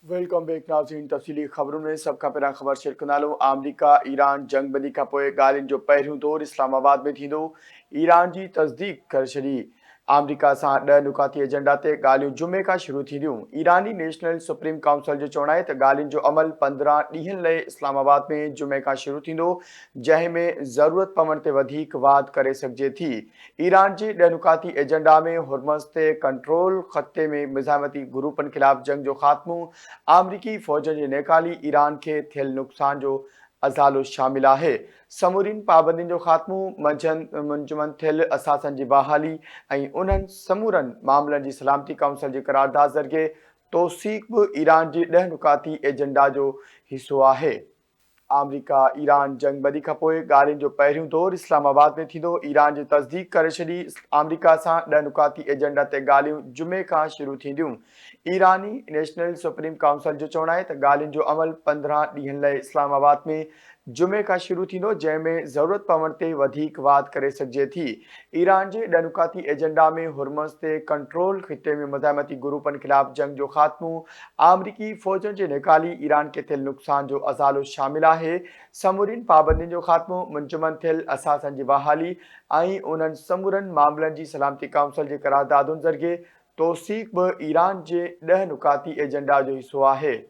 Welcome back नाज़रीन। तफ़सीली ख़बरों में सबका पहिरां ख़बर शेयर कंदासूं। अमरीका ईरान जंग बंदी खां पोइ ॻाल्हियुनि जो पहिरियों दौरु इस्लामाबाद में थींदो। ईरान जी तस्दीक़ करे छॾी। अमरीका सां 10 नुकाती एजेंडा ते ॻाल्हियूं जुमे खां शुरू थींदियूं। ईरानी नेशनल सुप्रीम काउंसिल जो चवणु आहे त ॻाल्हियुनि जो अमल 15 ॾींहंनि लाइ इस्लामाबाद में जुमे खां शुरू थींदो, जंहिं में ज़रूरत पवण ते वधीक वाध करे सघिजे थी। ईरान जे 10 नुकाती एजेंडा में हुर्मुज़ ते कंट्रोल, ख़त्ते में मुज़ाहिमती ग्रुपनि ख़िलाफ़ जंग जो ख़ात्मो, अमरीकी फ़ौजनि जी नेकाली, ईरान खे थियल नुक़सान जो अज़ालो शामिल आहे। समूरीन पाबंदियुनि जो ख़ात्मो, मुंजमद थियल असासनि जी बहाली ऐं उन्हनि समूरनि मामलनि जी सलामती काउंसिल जी क़रारदाद ज़रिए तौसीक़ बि ईरान जी 10 नुकाती एजेंडा जो हिसो आहे। अमरीका ईरान जंग बंदी खां पोइ ॻाल्हियुनि जो पहिरियों दौरु इस्लामाबाद में थींदो। ईरान जी तस्दीक़ करे छॾी। अमरीका सां 10 नुकाती एजेंडा ते ॻाल्हियूं जुमे खां शुरू थींदियूं। ईरानी नेशनल सुप्रीम काउंसिल जो चवणु आहे त ॻाल्हियुनि जो अमल 15 ॾींहंनि लाइ इस्लामाबाद में जुमे खां शुरू थींदो, जंहिं में ज़रूरत पवण ते वधीक वाध करे सघिजे थी। ईरान जे 10 नुकाती एजेंडा में हुर्मुज़ ते कंट्रोल, ख़िते में मुज़ाहिमती ग्रुपनि ख़िलाफ़ जंग जो ख़ात्मो, अमरीकी फ़ौजनि जी नेकाली, ईरान खे थियल नुक़सान जो अज़ालो शामिल आहे। समूरीन पाबंदियुनि जो ख़ात्मो, मुंजमद थियल असासनि जी बहाली ऐं उन्हनि समूरनि मामलनि जी सलामती काउंसिल जी क़रारदादुनि ज़रिए तौसीक़ बि ईरान जे 10 नुकाती एजेंडा जो हिसो आहे।